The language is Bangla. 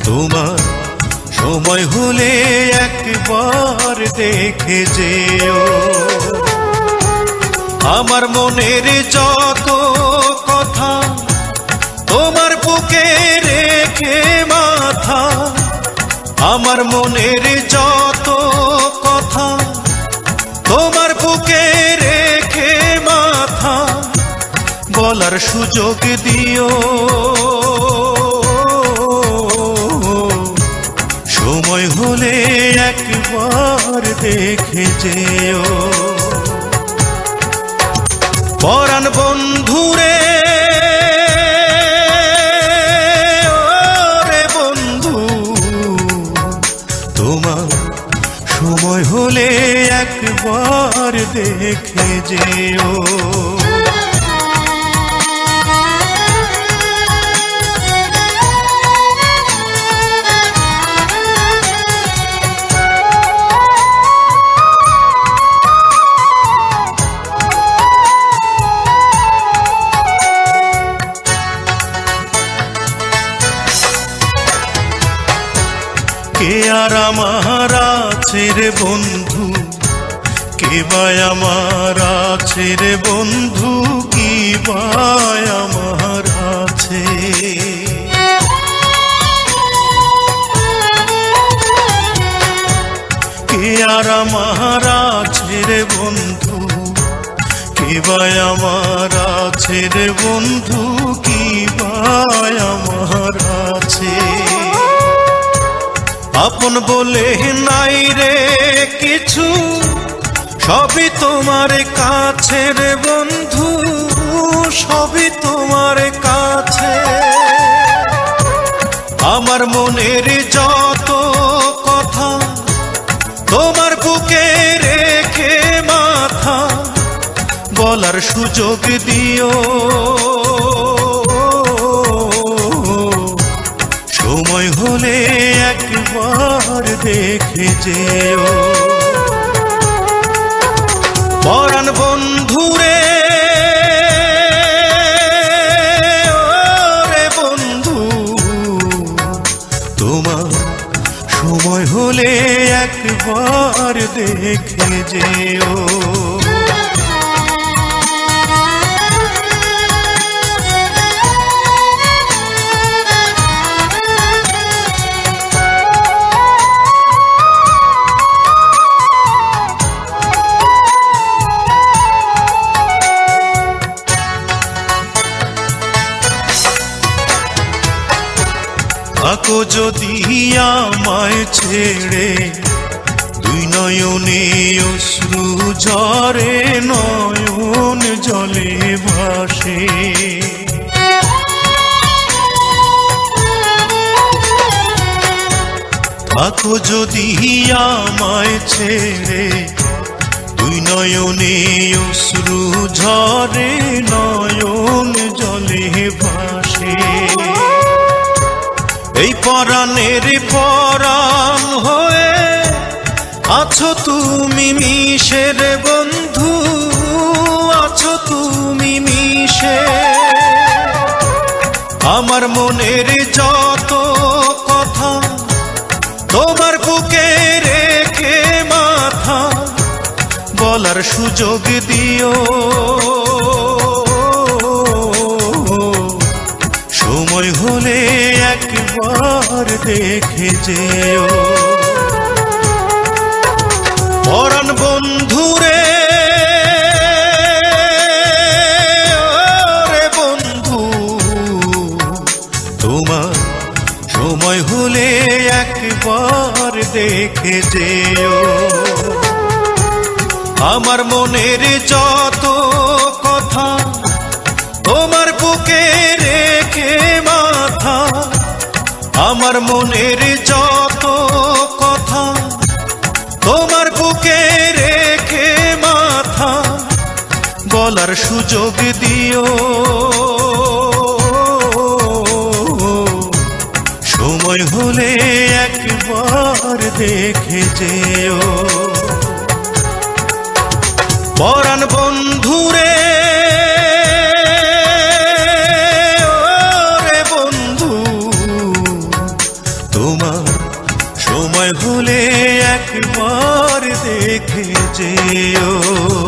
তোমার সময় হলে একবার দেখে যেও। আমার মনের যত কথা তোমার বুকে রেখে মাথা, আমার মনের যত কথা তোমার বুকে রেখে মাথা, বলার সুযোগ দিও। সময় হলে একবার দেখে যেও। পরাণ বন্ধুরে, ওরে বন্ধু, তোমার সময় হলে একবার দেখে যেও। কে আর আমার আছে রে বন্ধু, কে বা আমার আছে রে বন্ধু, কি বা আমার আছে। কে আর আমার আছে রে বন্ধু, কে বা আমার আছে রে বন্ধু, কি বা আমার আছে। আপন বলে নাই রে কিছু, সবই তোমার কাছে রে বন্ধু, সবই তোমার কাছে। আমার মনের যত কথা তোমার বুকে রেখে মাথা, বলার সুযোগ দিও। সময় হলে একবার দেখে যেও। পরাণ বন্ধুরে, ওরে বন্ধু, তোমার সময় হলে একবার দেখে যেও। থাকো যদি আমায় ছেড়ে, দুই নয়নে অশ্রু ঝরে, নয়ন জলে ভাসে। থাকো যদি আমায় ছেড়ে, দুই নয়নে অশ্রু ঝরে, নয়ন জলে ভাসে। এই পরাণের পরাণ হয়ে আছো তুমি মিশে রে বন্ধু, আছো তুমি মিশে। আমার মনের যত কথা তোমার বুকে রেখে মাথা, বলার সুযোগ দিও। সময় হলে একবার দেখে যেও। পরাণ বন্ধুরে, ওরে বন্ধু, তোমার সময় হলে একবার দেখে যেও। আমার মনের যত কথা তোমার বুকে রেখে মাথা, আমার মনের যত কথা তোমার বুকে রেখে মাথা, বলার সুযোগ দিও। সময় হলে একবার দেখে যেও। পরাণ বন্ধুরে, ওরে বন্ধু, যেও।